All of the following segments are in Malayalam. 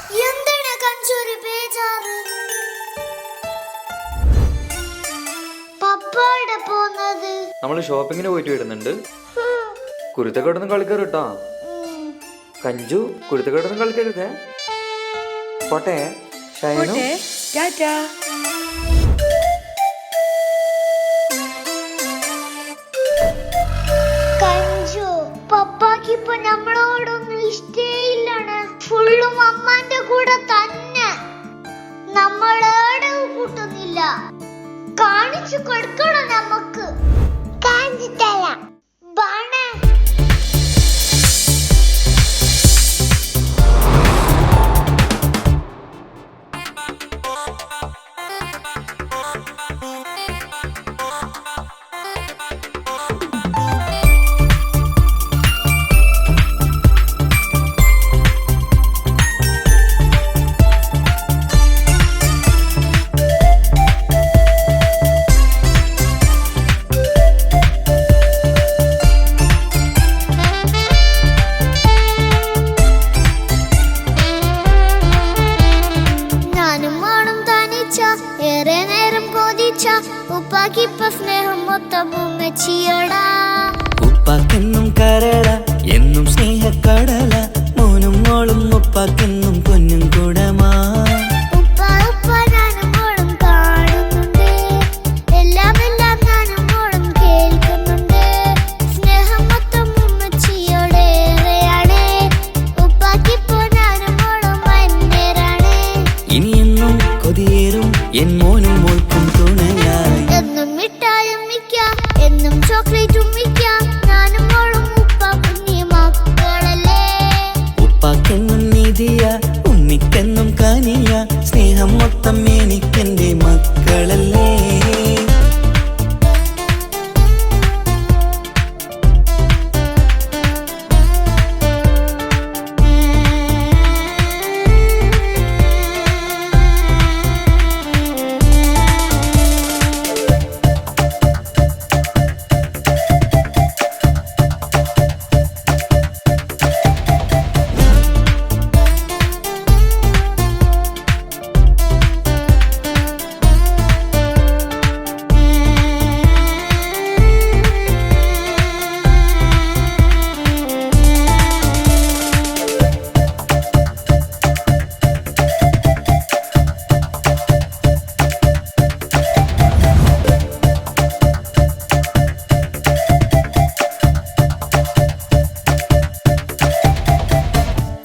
എന്താണ് കഞ്ചൂരി ബേജാറ്? പപ്പാടെ പോന്നത് നമ്മള് ഷോപ്പിങ്ങിന് പോയിട്ട് വരുന്നുണ്ട്. കുരുത്തക്കേടൊന്നും കളിക്കരുട്ടാ. കഞ്ചു കുരുത്തക്കേടൊന്നും കളിക്കരുതേ. പോട്ടെ ഷൈനു. ടാറ്റാ. കഞ്ചു പപ്പാക്ക് ഇപ്പൊ നമ്മളോടൊന്നും ഇഷ്ടേയില്ലാണ്. ഫുള്ളും അമ്മാന്റെ കൂടെ തന്നെ. നമ്മളേടെ കൂട്ടുന്നില്ല. കാണിച്ചു കൊടുക്കണം നമുക്ക്. കാണിച്ചു തരാം. ബാണേ ഏറെ നേരം കൊതിച്ച ഉപ്പാക്കിപ്പ സ്നേഹം മൊത്തം ഉമ്മച്ചിയോടാ. ഉപ്പാക്കെന്നും കരള എന്നും സ്നേഹക്കടല മോനും മോളും ഉപ്പാക്കെന്നും പൊന്നും കുടമാ. ഉപ്പ ഉപ്പ ഞാനും മോളും കാണുന്നുണ്ട്. എല്ലാം എല്ലാം ഞാനും മോളും കേൾക്കുന്നുണ്ട്. സ്നേഹം മൊത്തം ഉമ്മച്ചിയോടേറെയാണ്. ഉപ്പാക്കിപ്പോ ഞാനും മോളും വന്നേരാണ്. ഇനിയെന്നും കൊതിയേറും എൻ മോനും മോൾക്കും തുണയായി. എന്നും മിഠായും മിക്കാം, എന്നും ചോക്ലേറ്റും മിക്കാം. ഞാനും മോളും ഉപ്പ കുഞ്ഞി മക്കളല്ലേ. ഉപ്പാക്കെന്നും നീതിയ ഉമ്മിക്കെന്നും കാനിയ സ്നേഹം മൊത്തം എനിക്കെന്റെ മക്കളല്ലേ.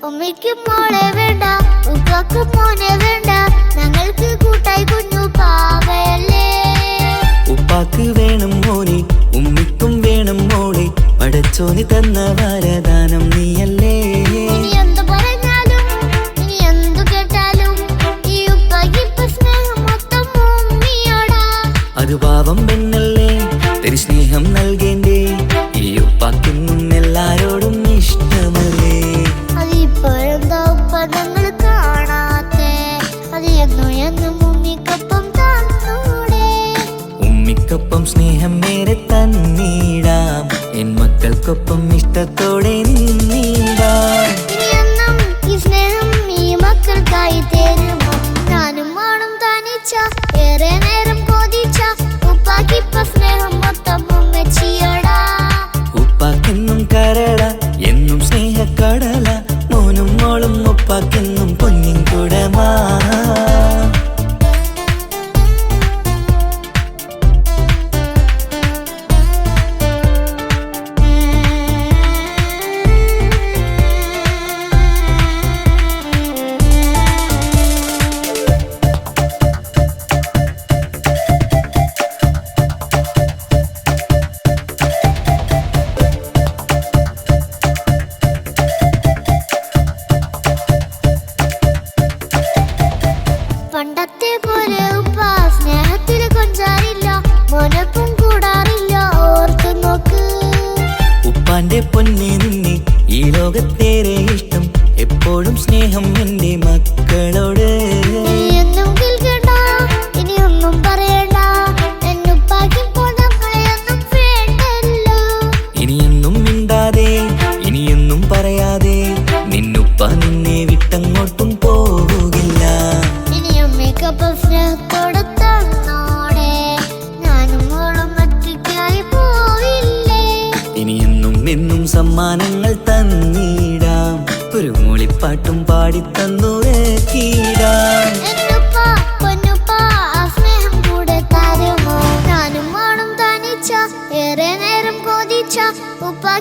ഉമ്മയ്ക്ക് മോളെ വേണ്ട, ഉപ്പാക്ക് മോനെ വേണ്ട. ഞങ്ങൾക്ക് കൂട്ടായി കുഞ്ഞു പാവയല്ലേ. ഉപ്പാക്ക് വേണം മോനെ ഉമ്മിക്കും വേണം മോളെ. പടച്ചോന് തന്ന വരദാനം നീയല്ലേ. ഇനി എന്ത് പറഞ്ഞാലും ഇനി എന്തു കേട്ടാലും ഈ ഉപ്പാക്കിപ്പ സ്നേഹം മൊത്തം ഉമ്മിയോടാ. അത് പാവം പെണ്ണല്ലേ തരി സ്നേഹം നൽകേണ്ടേ. ഈ ഉപ്പാക്കെന്നും എല്ലാരോടും ഇഷ്ടമല്ലേ. അതിപ്പോഴെന്താ ഉപ്പ ഞങ്ങൾ കാണാത്തെ? അത് എന്നും എന്നും ഉമ്മിക്കൊപ്പം തന്നൂടെ. ഉമ്മിക്കൊപ്പം സ്നേഹം നേരെ തന്നീടാം. എൻ മക്കൾക്കൊപ്പം ഇഷ്ടത്തോടെ നിന്നീടാം. ഇനി എന്നും ഈ സ്നേഹം ഈ മക്കൾക്കായി തരുമോ? ഞാനും മോളും തനിച്ച ഏറെ നേരം കൊതിച്ച ഉപ്പാക്കിപ്പ സ്നേഹം മൊത്തം ഉമ്മച്ചിയോടാ. ഉപ്പാക്കെന്നും കരള എന്നും സ്നേഹക്കടല മോനും മോളും ഉപ്പാക്കെന്നും പൊന്നിൻ കുടമാ.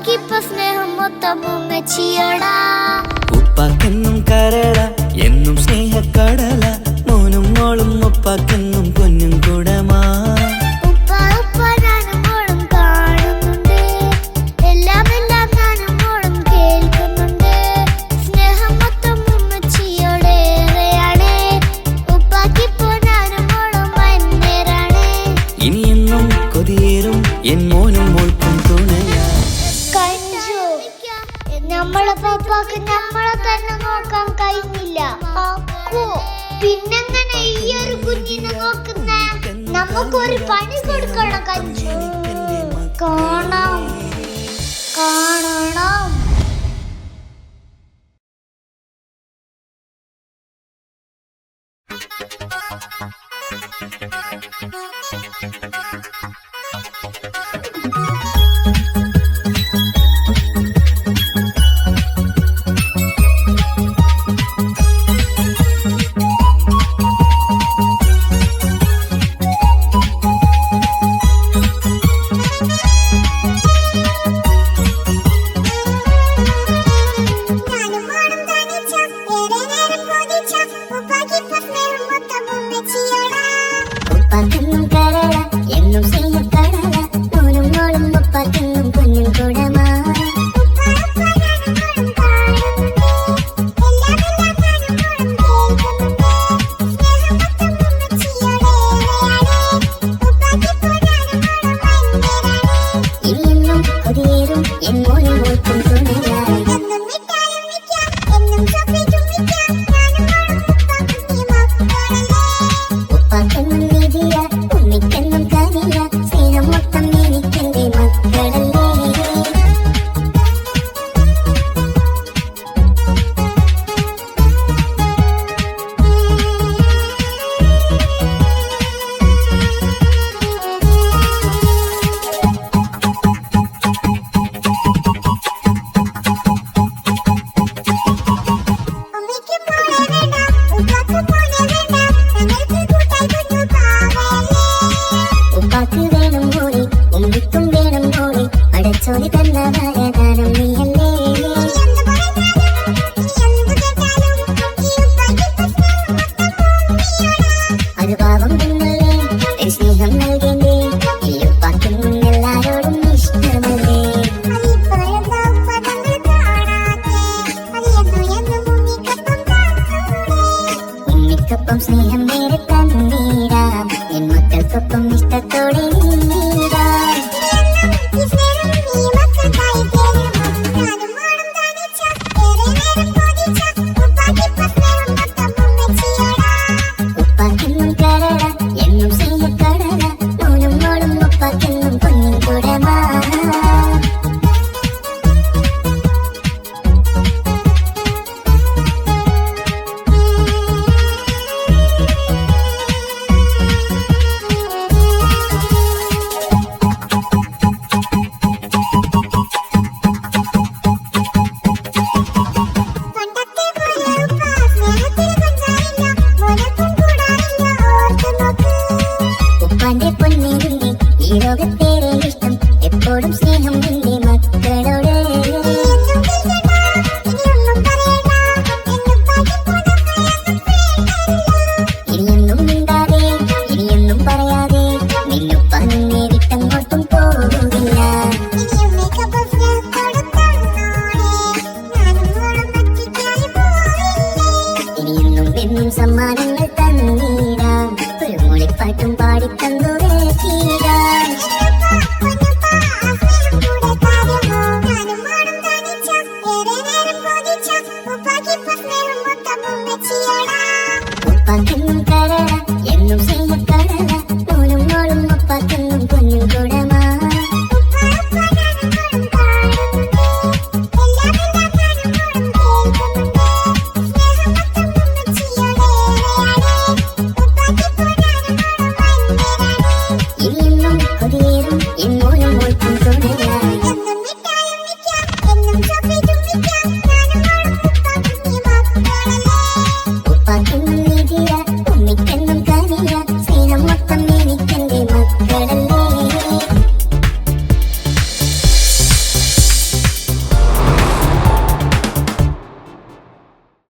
ഉപ്പാക്കിപ്പ സ്നേഹം മൊത്തം ഉമ്മച്ചിയോടാ. ഉപ്പാക്കെന്നും കരള എന്നും സ്നേഹക്കടല മോനും മോളും ഉപ്പാക്കെന്നും കുഞ്ഞും കുടമാ. ഉപ്പ ഉപ്പ ഞാനും മോളും കാണുന്നുണ്ട്, എല്ലാം എല്ലാം ഞാനും മോളും കേൾക്കുന്നുണ്ട്. സ്നേഹം മൊത്തം ഉമ്മച്ചിയോടേറെയാണ്, ഉപ്പാക്കിപ്പോ ഞാനും മോളും വന്നേരാണ്. ഇനിയെന്നും കൊതിയേറും എൻ മോനും മോൾക്കും തുണയാ. നമ്മളെ പാപ്പാക്ക് നമ്മളെ തന്നെ നോക്കാൻ കഴിഞ്ഞില്ല. പിന്നെങ്ങനെ ഈ ഒരു കുഞ്ഞിനെ നോക്കുന്നേ? നമുക്കൊരു പണി കൊടുക്കണം കഞ്ചു. കാണാം കാണണം. ഉപ്പാക്കെന്നും കരള എന്നും സ്നേഹക്കടല മോനും മോളും ഉപ്പാക്കെന്നും കുഞ്ഞും കുടമാ. ഇനിയെന്നും കൊതിയേറും എൻ മോനും മോൾക്കും തുണയായി. ഉപ്പാക്കെന്നും നിധിയ ഉമ്മിക്കെന്നും കനിയ സ്നേഹം മൊത്തം എനിക്കെന്റെ മക്കളല്ലേ. ഉപ്പാക്ക് വേണം മോനെ ഉമ്മിക്കും വേണം മോനെ പടച്ചോലി തന്ന വരദാനം നീയല്ലേ. അത് പാവം പെണ്ണല്ലേ എൻ സ്നേഹം നൽകേണ്ടേ, ഈ ഉപ്പാക്കും എല്ലാരോടും ഇഷ്ടമല്ലേ. ഉമ്മിക്കൊപ്പം സ്നേഹം നേരെ തന്നീടാം, എൻ മക്കൾക്കൊപ്പം ഇഷ്ടത്തോടെ നീടാം. ഉപ്പാക്കെന്നും കരള എന്നും സ്നേഹക്കടല മോനും മോളും ഉപ്പാക്കെന്നും കുഞ്ഞും കുടമാ. ഉപ്പാന്റെ പൊന്നിന്റെ ഈ ലോകത്തേറെ ഇഷ്ടം എപ്പോഴും സ്നേഹം നിന്റെ മക്കളോട്. ഇനിയൊന്നും മിണ്ടാതെ ഇനിയൊന്നും പറയാതെ നിന്നുപ്പ നിന്നെ വിട്ടങ്ങോട്ടും പോകില്ല. ഇനിയെന്നും എന്നും സമ്മാനങ്ങൾ തന്നീടാം, ഒരു മൂളിപ്പാട്ടും പാടിത്തന്നൂരേ തീരാൻ. ഉപ്പാക്കെന്നും